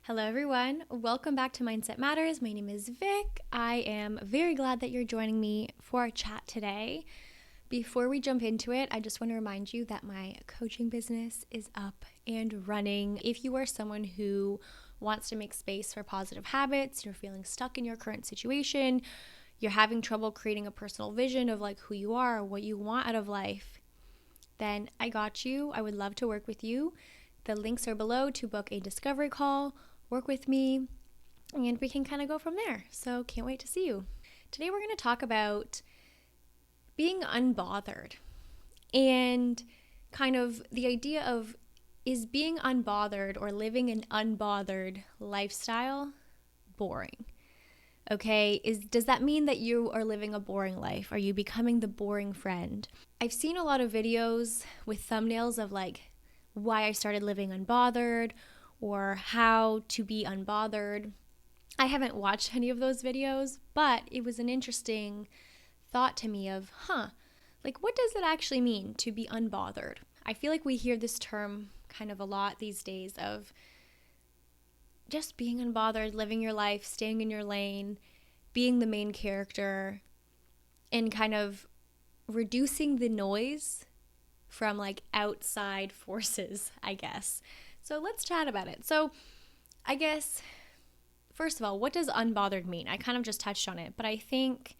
Hello, everyone. Welcome back to Mindset Matters. My name is Vic. I am very glad that you're joining me for our chat today. Before we jump into it, I just want to remind you that my coaching business is up and running. If you are someone who wants to make space for positive habits, you're feeling stuck in your current situation, you're having trouble creating a personal vision of like who you are or what you want out of life, then I got you. I would love to work with you. The links are below to book a discovery call, work with me, and we can kind of go from there. So can't wait to see you. Today we're going to talk about being unbothered and kind of the idea of, is being unbothered or living an unbothered lifestyle boring? Okay, does that mean that you are living a boring life? Are you becoming the boring friend? I've seen a lot of videos with thumbnails of like why I started living unbothered or how to be unbothered. I haven't watched any of those videos, but it was an interesting thought to me of, like what does it actually mean to be unbothered? I feel like we hear this term kind of a lot these days of just being unbothered, living your life, staying in your lane, being the main character, and kind of reducing the noise from like outside forces, I guess. So let's chat about it. So I guess, first of all, what does unbothered mean? I kind of just touched on it, but I think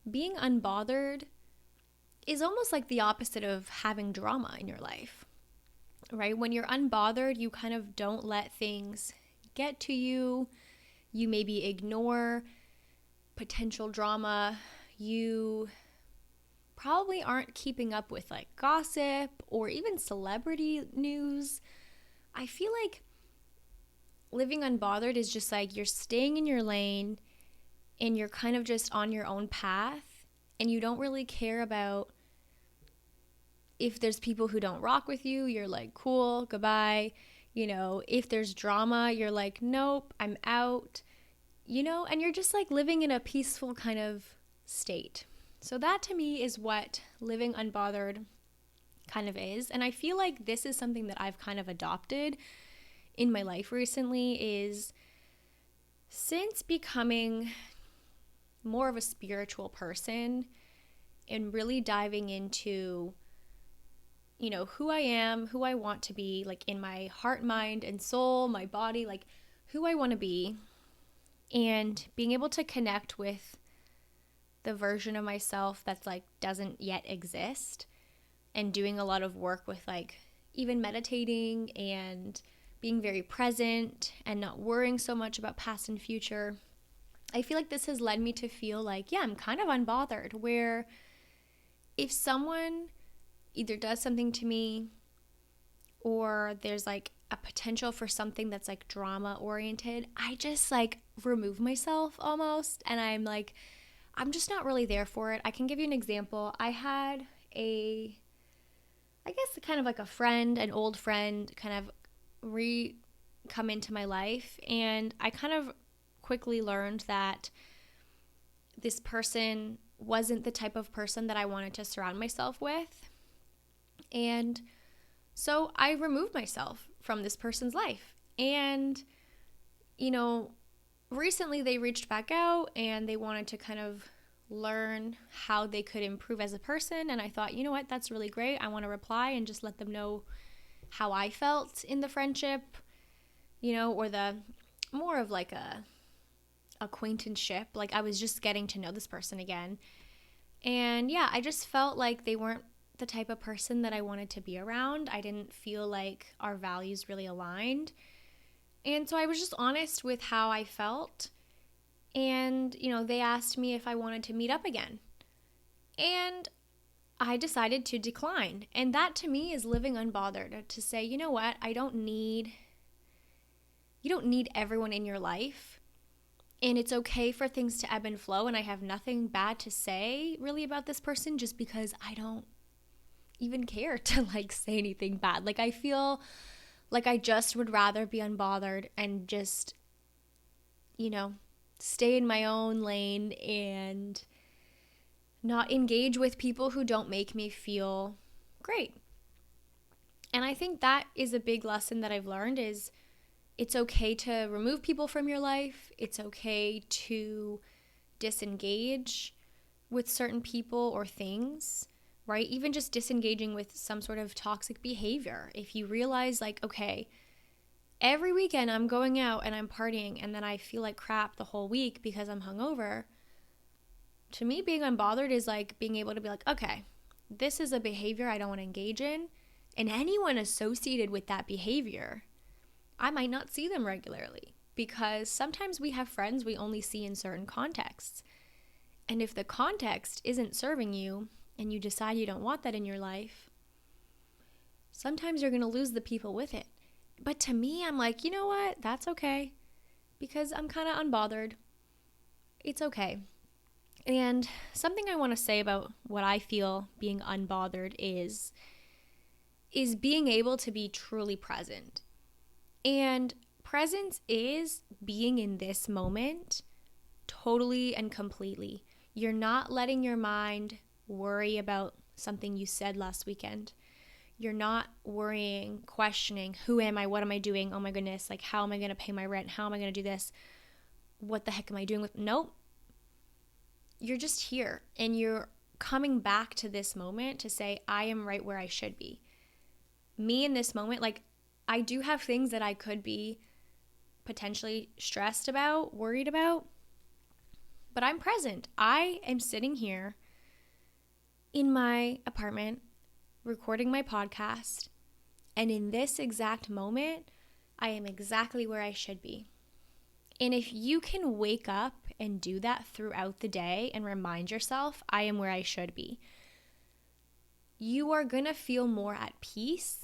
being unbothered is almost like the opposite of having drama in your life, right? When you're unbothered, you kind of don't let things get to you. You maybe ignore potential drama. You probably aren't keeping up with like gossip or even celebrity news. I feel like living unbothered is just like you're staying in your lane and you're kind of just on your own path, and you don't really care about if there's people who don't rock with you. You're like, cool, goodbye. If there's drama, you're like, nope, I'm out, and you're just like living in a peaceful kind of state. So that to me is what living unbothered kind of is. And I feel like this is something that I've kind of adopted in my life recently, is since becoming more of a spiritual person and really diving into, who I am, who I want to be, like in my heart, mind, and soul, my body, like who I want to be, and being able to connect with the version of myself that's like doesn't yet exist, and doing a lot of work with like even meditating and being very present and not worrying so much about past and future. I feel like this has led me to feel like, yeah, I'm kind of unbothered, where if someone either does something to me or there's like a potential for something that's like drama oriented, I just like remove myself almost, and I'm just not really there for it. I can give you an example. I had I guess kind of like a friend, an old friend, kind of come into my life, and I kind of quickly learned that this person wasn't the type of person that I wanted to surround myself with. And so I removed myself from this person's life. And, recently they reached back out and they wanted to kind of learn how they could improve as a person. And I thought, you know what, that's really great. I want to reply and just let them know how I felt in the friendship, or the more of like a acquaintanceship. Like I was just getting to know this person again. And yeah, I just felt like they weren't the type of person that I wanted to be around. I didn't feel like our values really aligned. And so I was just honest with how I felt. And, they asked me if I wanted to meet up again. And I decided to decline. And that to me is living unbothered, to say, you know what, you don't need everyone in your life. And it's okay for things to ebb and flow. And I have nothing bad to say really about this person just because I don't even care to like say anything bad. Like I feel like I just would rather be unbothered and just, stay in my own lane and not engage with people who don't make me feel great. And I think that is a big lesson that I've learned, is It's okay to remove people from your life. It's okay to disengage with certain people or things, right? Even just disengaging with some sort of toxic behavior. If you realize, like, okay, every weekend I'm going out and I'm partying and then I feel like crap the whole week because I'm hungover. To me, being unbothered is like being able to be like, okay, this is a behavior I don't want to engage in. And anyone associated with that behavior, I might not see them regularly because sometimes we have friends we only see in certain contexts. And if the context isn't serving you and you decide you don't want that in your life, sometimes you're going to lose the people with it. But to me, I'm like, you know what? That's okay because I'm kind of unbothered. It's okay. And something I want to say about what I feel being unbothered is being able to be truly present. And presence is being in this moment totally and completely. You're not letting your mind worry about something you said last weekend. You're not worrying, questioning, who am I? What am I doing? Oh my goodness, like how am I going to pay my rent? How am I going to do this? What the heck am I doing with? Nope. You're just here and you're coming back to this moment to say, I am right where I should be. Me in this moment, like I do have things that I could be potentially stressed about, worried about, but I'm present. I am sitting here in my apartment recording my podcast, and in this exact moment, I am exactly where I should be. And if you can wake up and do that throughout the day and remind yourself, I am where I should be, you are going to feel more at peace,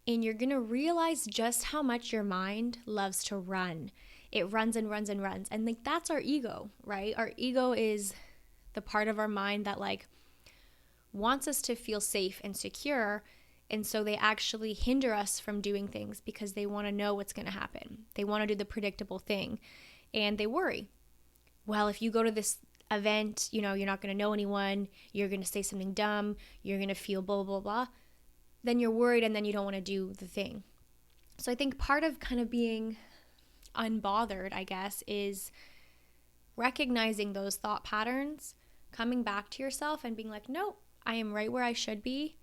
and you're going to realize just how much your mind loves to run. It runs and runs and runs. And like that's our ego, right? Our ego is the part of our mind that like wants us to feel safe and secure. And so they actually hinder us from doing things because they want to know what's going to happen. They want to do the predictable thing and they worry. Well, if you go to this event, you know, you're not going to know anyone. You're going to say something dumb. You're going to feel blah, blah, blah. Then you're worried and then you don't want to do the thing. So I think part of kind of being unbothered, I guess, is recognizing those thought patterns, coming back to yourself and being like, no, I am right where I should be.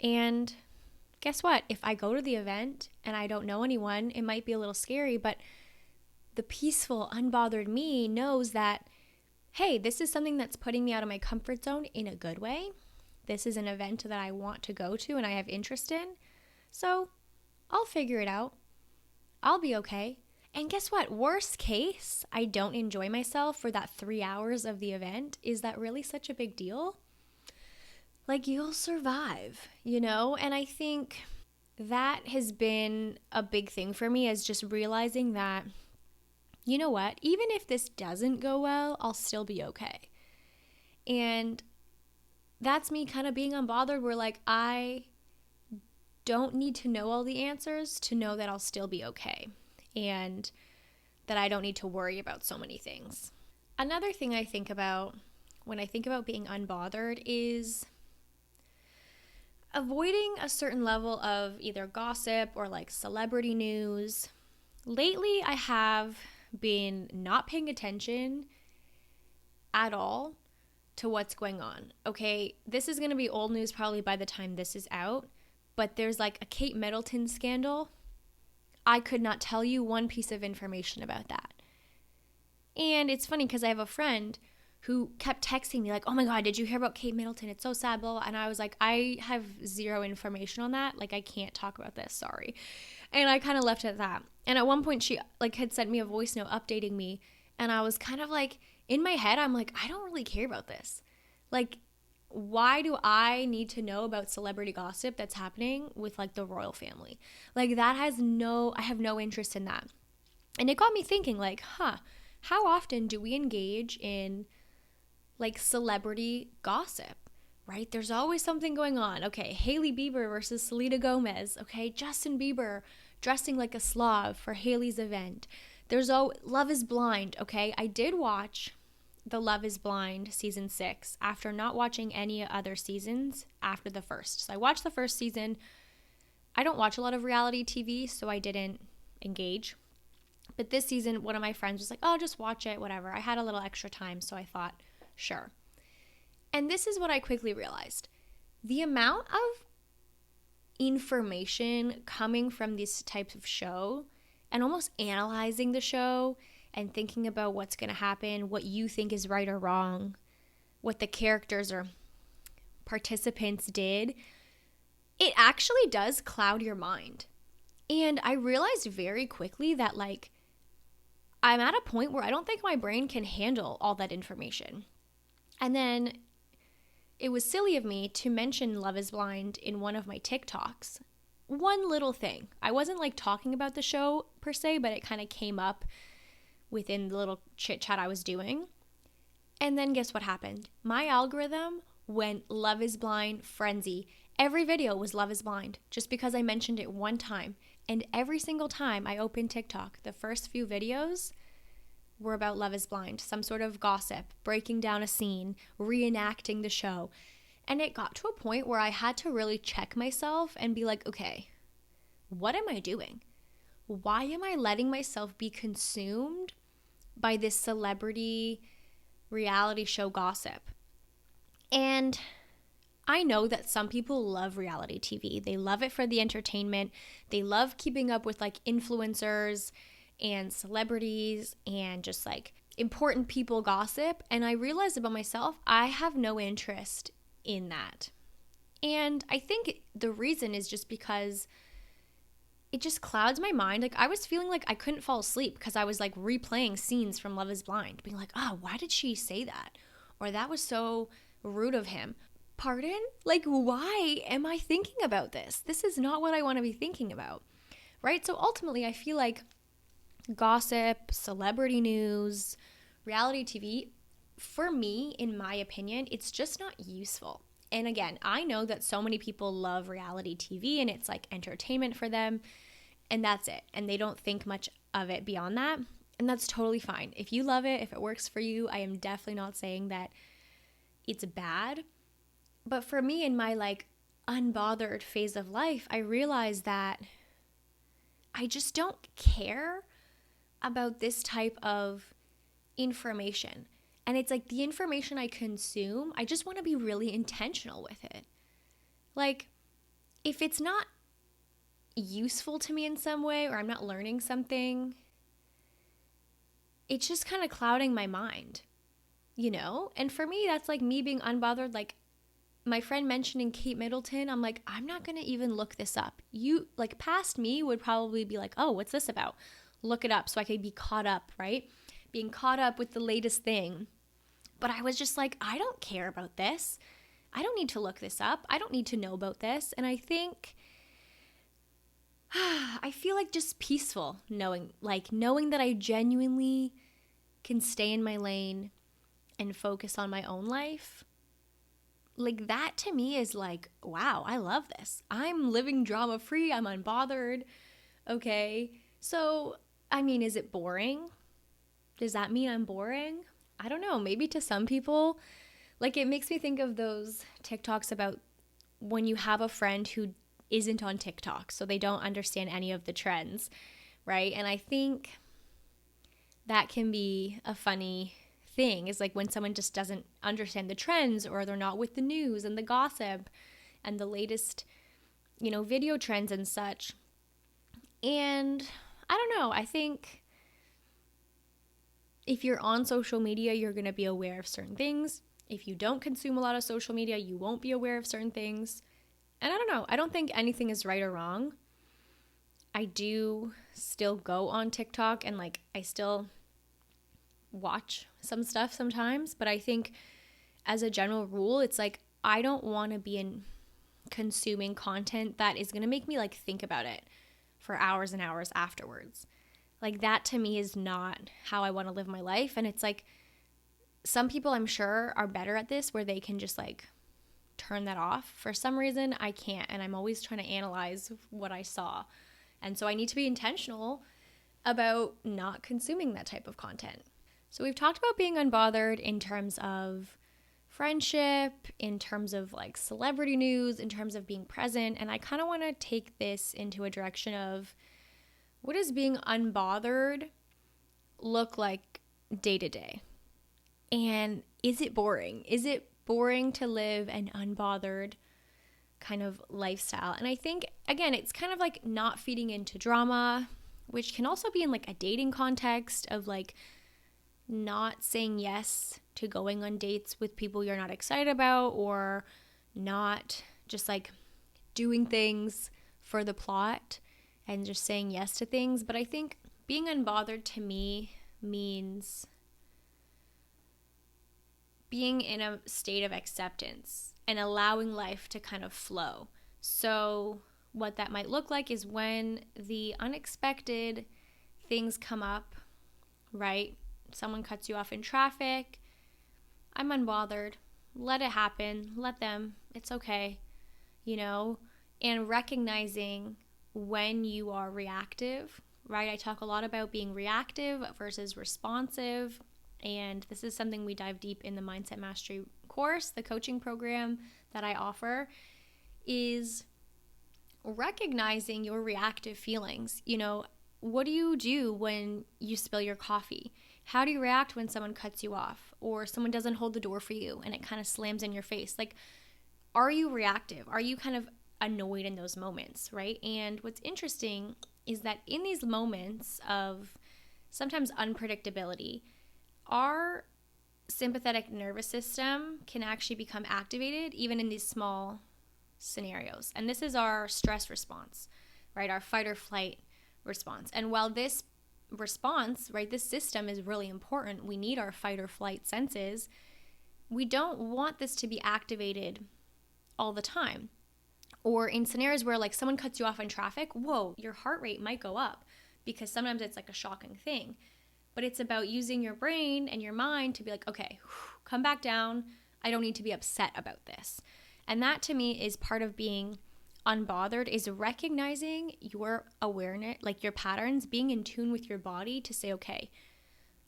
And guess what? If I go to the event and I don't know anyone, it might be a little scary, but the peaceful, unbothered me knows that, hey, this is something that's putting me out of my comfort zone in a good way. This is an event that I want to go to and I have interest in. So I'll figure it out. I'll be okay. And guess what? Worst case, I don't enjoy myself for that 3 hours of the event. Is that really such a big deal? Like, you'll survive, you know? And I think that has been a big thing for me, is just realizing that, you know what? Even if this doesn't go well, I'll still be okay. And that's me kind of being unbothered, where like I don't need to know all the answers to know that I'll still be okay and that I don't need to worry about so many things. Another thing I think about when I think about being unbothered is avoiding a certain level of either gossip or like celebrity news. Lately, I have been not paying attention at all to what's going on. Okay, this is going to be old news probably by the time this is out, but there's like a Kate Middleton scandal. I could not tell you one piece of information about that. And it's funny because I have a friend who kept texting me like, oh my God, did you hear about Kate Middleton? It's so sad, blah, blah. And I was like, I have zero information on that. Like, I can't talk about this, sorry. And I kind of left it at that. And at one point she like had sent me a voice note updating me. And I was kind of like, in my head, I'm like, I don't really care about this. Like, why do I need to know about celebrity gossip that's happening with like the royal family? Like, I have no interest in that. And it got me thinking like, how often do we engage in like celebrity gossip, right? There's always something going on. Okay, Hailey Bieber versus Selena Gomez. Okay, Justin Bieber dressing like a Slav for Hailey's event. There's Love is Blind. Okay, I did watch the Love is Blind season 6 after not watching any other seasons after the first. So I watched the first season. I don't watch a lot of reality TV, so I didn't engage. But this season, one of my friends was like, oh, just watch it, whatever. I had a little extra time, so I thought, sure. And this is what I quickly realized. The amount of information coming from these types of show and almost analyzing the show and thinking about what's going to happen, what you think is right or wrong, what the characters or participants did, it actually does cloud your mind. And I realized very quickly that like I'm at a point where I don't think my brain can handle all that information. And then it was silly of me to mention Love is Blind in one of my TikToks. One little thing. I wasn't like talking about the show per se, but it kind of came up within the little chit chat I was doing. And then guess what happened? My algorithm went Love is Blind frenzy. Every video was Love is Blind just because I mentioned it one time. And every single time I opened TikTok, the first few videos were about Love is Blind, some sort of gossip, breaking down a scene, reenacting the show. And it got to a point where I had to really check myself and be like, okay, what am I doing? Why am I letting myself be consumed by this celebrity reality show gossip? And I know that some people love reality TV. They love it for the entertainment. They love keeping up with like influencers and celebrities and just like important people gossip. And I realized about myself, I have no interest in that. And I think the reason is just because it just clouds my mind. Like I was feeling like I couldn't fall asleep because I was like replaying scenes from Love is Blind, being like, oh, why did she say that? Or that was so rude of him. Pardon? Like, why am I thinking about this? This is not what I want to be thinking about, right? So ultimately, I feel like gossip, celebrity news, reality TV, for me, in my opinion, it's just not useful. And again, I know that so many people love reality TV and it's like entertainment for them, and that's it. And they don't think much of it beyond that. And that's totally fine. If you love it, if it works for you, I am definitely not saying that it's bad. But for me, in my like unbothered phase of life, I realized that I just don't care about this type of information. And it's like the information I consume, I just want to be really intentional with it. Like, if it's not useful to me in some way or I'm not learning something, it's just kind of clouding my mind, you know? And for me, that's like me being unbothered. Like, my friend mentioning Kate Middleton, I'm like, I'm not going to even look this up. You, like, past me would probably be like, oh, what's this about? Look it up so I could be caught up, right? Being caught up with the latest thing. But I was just like, I don't care about this. I don't need to look this up. I don't need to know about this. And I think, I feel like just peaceful knowing that I genuinely can stay in my lane and focus on my own life. Like that to me is like, wow, I love this. I'm living drama free. I'm unbothered. Okay. So, I mean, is it boring? Does that mean I'm boring? I don't know. Maybe to some people, like it makes me think of those TikToks about when you have a friend who isn't on TikTok, so they don't understand any of the trends, right? And I think that can be a funny thing, is like when someone just doesn't understand the trends or they're not with the news and the gossip and the latest, you know, video trends and such. And I don't know. I think if you're on social media, you're going to be aware of certain things. If you don't consume a lot of social media, you won't be aware of certain things. And I don't know. I don't think anything is right or wrong. I do still go on TikTok and like I still watch some stuff sometimes, but I think as a general rule, it's like I don't want to be in consuming content that is going to make me like think about it for hours and hours afterwards. Like that to me is not how I want to live my life. And it's like some people I'm sure are better at this where they can just like turn that off. For some reason I can't, and I'm always trying to analyze what I saw. And so I need to be intentional about not consuming that type of content. So we've talked about being unbothered in terms of friendship, in terms of like celebrity news, in terms of being present. And I kind of want to take this into a direction of what does being unbothered look like day to day? And is it boring? Is it boring to live an unbothered kind of lifestyle? And I think, again, it's kind of like not feeding into drama, which can also be in like a dating context of like not saying yes to going on dates with people you're not excited about, or not just like doing things for the plot and just saying yes to things. But I think being unbothered to me means being in a state of acceptance and allowing life to kind of flow. So what that might look like is when the unexpected things come up, right? Someone cuts you off in traffic. I'm unbothered. Let it happen. Let them. It's okay. And recognizing when you are reactive, right? I talk a lot about being reactive versus responsive. And this is something we dive deep in the Mindset Mastery course, the coaching program that I offer, is recognizing your reactive feelings. What do you do when you spill your coffee? How do you react when someone cuts you off or someone doesn't hold the door for you and it kind of slams in your face? Like, are you reactive? Are you kind of annoyed in those moments, right? And what's interesting is that in these moments of sometimes unpredictability, our sympathetic nervous system can actually become activated even in these small scenarios. And this is our stress response, right? Our fight or flight response. And while this response, right, this system is really important, we need our fight or flight senses, we don't want this to be activated all the time. Or in scenarios where like someone cuts you off in traffic, whoa, your heart rate might go up because sometimes it's like a shocking thing. But it's about using your brain and your mind to be like, okay, come back down. I don't need to be upset about this. And that to me is part of being unbothered, is recognizing your awareness, like your patterns, being in tune with your body to say, okay,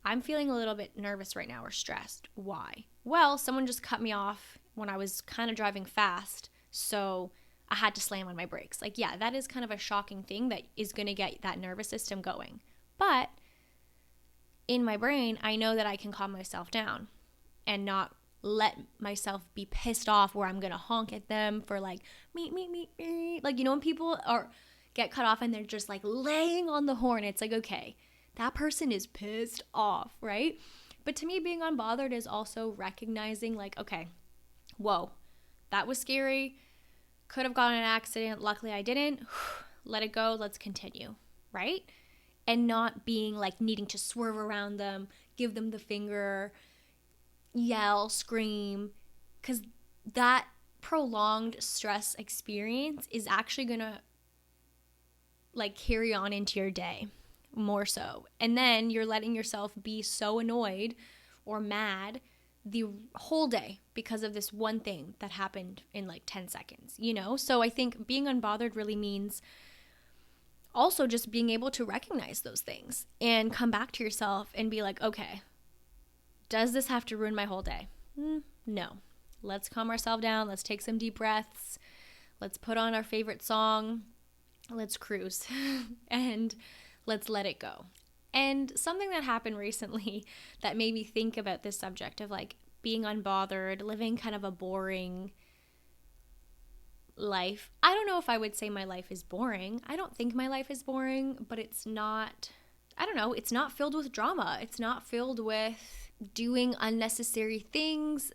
I'm feeling a little bit nervous right now or stressed. Why? Well, someone just cut me off when I was kind of driving fast, so I had to slam on my brakes. Like, yeah, that is kind of a shocking thing that is going to get that nervous system going. But in my brain, I know that I can calm myself down and not let myself be pissed off where I'm going to honk at them for like, me. Like, when people get cut off and they're just like laying on the horn, it's like, okay, that person is pissed off, right? But to me, being unbothered is also recognizing like, okay, whoa, that was scary. Could have gotten an accident. Luckily, I didn't. Let it go. Let's continue, right? And not being like needing to swerve around them, give them the finger, yell, scream, because that prolonged stress experience is actually going to like carry on into your day more so. And then you're letting yourself be so annoyed or mad the whole day because of this one thing that happened in like 10 seconds, So I think being unbothered really means also just being able to recognize those things and come back to yourself and be like, okay, does this have to ruin my whole day? No. Let's calm ourselves down. Let's take some deep breaths. Let's put on our favorite song. Let's cruise and let's let it go. And something that happened recently that made me think about this subject of like being unbothered, living kind of a boring life. I don't know if I would say my life is boring. I don't think my life is boring, but it's not, it's not filled with drama. It's not filled with doing unnecessary things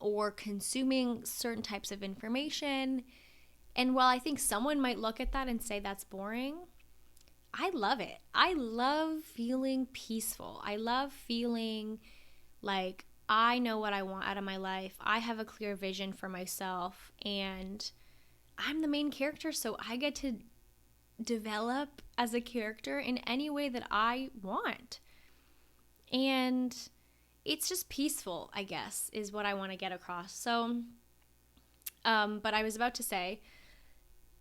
or consuming certain types of information. And while I think someone might look at that and say that's boring, I love it. I love feeling peaceful. I love feeling like I know what I want out of my life. I have a clear vision for myself and I'm the main character, so I get to develop as a character in any way that I want. And it's just peaceful, I guess, is what I want to get across. So, but I was about to say,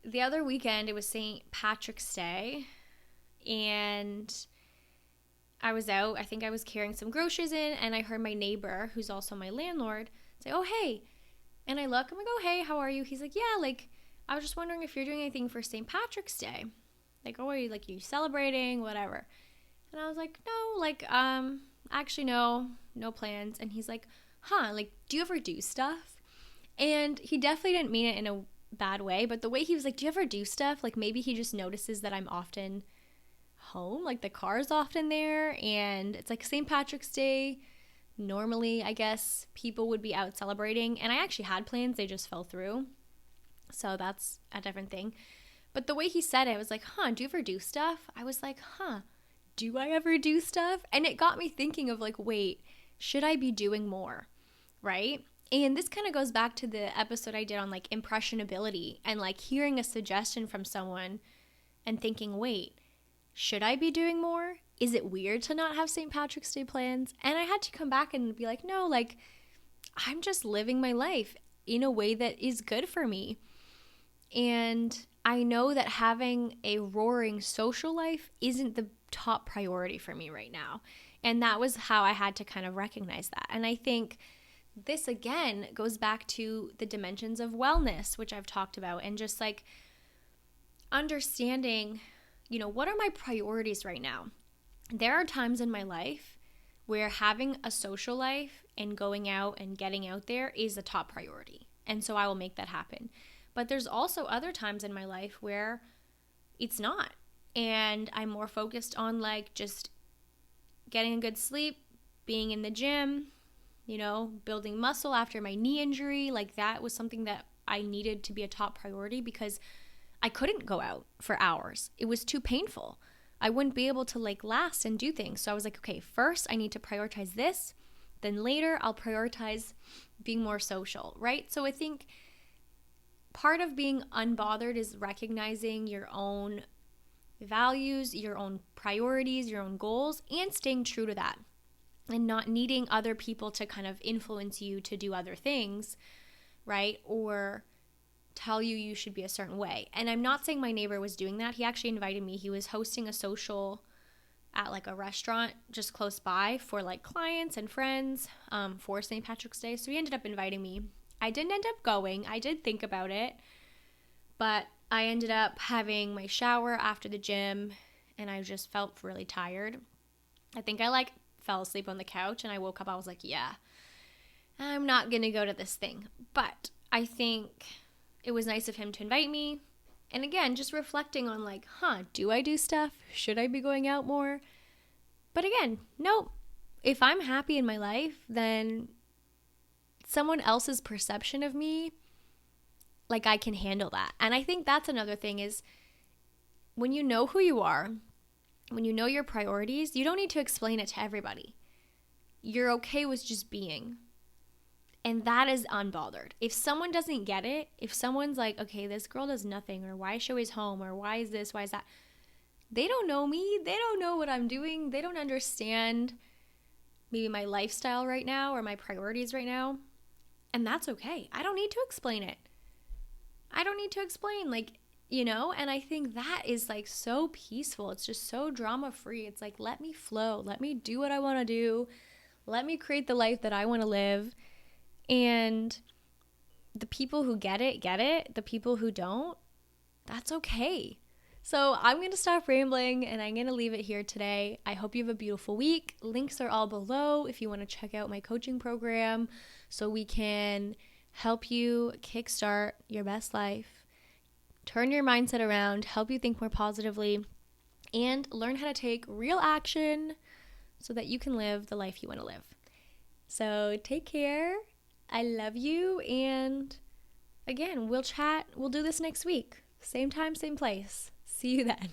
the other weekend, it was St. Patrick's Day, and I was out. I think I was carrying some groceries in, and I heard my neighbor, who's also my landlord, say, oh, hey. And I look, I'm like, oh, hey, how are you? He's like, yeah, like, I was just wondering if you're doing anything for St. Patrick's Day. Like, oh, are you celebrating, whatever. And I was like, no, like, actually, no plans. And he's like, like, do you ever do stuff? And he definitely didn't mean it in a bad way, but the way he was like, do you ever do stuff? Like, maybe he just notices that I'm often home, like the car's often there, and it's like St. Patrick's Day. Normally, I guess, people would be out celebrating, and I actually had plans, they just fell through. So that's a different thing. But the way he said it, I was like, do you ever do stuff? I was like, do I ever do stuff? And it got me thinking of like, wait, should I be doing more? Right? And this kind of goes back to the episode I did on like impressionability and like hearing a suggestion from someone and thinking, wait, should I be doing more? Is it weird to not have St. Patrick's Day plans? And I had to come back and be like, no, like I'm just living my life in a way that is good for me. And I know that having a roaring social life isn't the top priority for me right now. And that was how I had to kind of recognize that. And I think this again goes back to the dimensions of wellness, which I've talked about, and just like understanding, what are my priorities right now? There are times in my life where having a social life and going out and getting out there is the top priority. And so I will make that happen. But there's also other times in my life where it's not. And I'm more focused on like just getting a good sleep, being in the gym, building muscle after my knee injury. Like that was something that I needed to be a top priority because I couldn't go out for hours. It was too painful. I wouldn't be able to like last and do things. So I was like, okay, first I need to prioritize this. Then later I'll prioritize being more social, right? So I think part of being unbothered is recognizing your own values, your own priorities, your own goals, and staying true to that and not needing other people to kind of influence you to do other things, right? Or tell you should be a certain way. And I'm not saying my neighbor was doing that. He actually invited me. He was hosting a social at like a restaurant just close by for like clients and friends for St. Patrick's Day. So he ended up inviting me. I didn't end up going. I did think about it, but I ended up having my shower after the gym and I just felt really tired. I think I like fell asleep on the couch and I woke up. I was like, yeah, I'm not going to go to this thing. But I think it was nice of him to invite me. And again, just reflecting on like, do I do stuff? Should I be going out more? But again, no. If I'm happy in my life, then someone else's perception of me, like I can handle that. And I think that's another thing is when you know who you are, when you know your priorities, you don't need to explain it to everybody. You're okay with just being. And that is unbothered. If someone doesn't get it, if someone's like, okay, this girl does nothing, or why is she always home, or why is this, why is that? They don't know me. They don't know what I'm doing. They don't understand maybe my lifestyle right now or my priorities right now. And that's okay. I don't need to explain it. I don't need to explain, and I think that is like so peaceful. It's just so drama free. It's like, let me flow. Let me do what I want to do. Let me create the life that I want to live. And the people who get it, get it. The people who don't, that's okay. So I'm going to stop rambling and I'm going to leave it here today. I hope you have a beautiful week. Links are all below if you want to check out my coaching program so we can help you kickstart your best life, turn your mindset around, help you think more positively, and learn how to take real action so that you can live the life you want to live. So take care. I love you. And again, we'll chat. We'll do this next week. Same time, same place. See you then.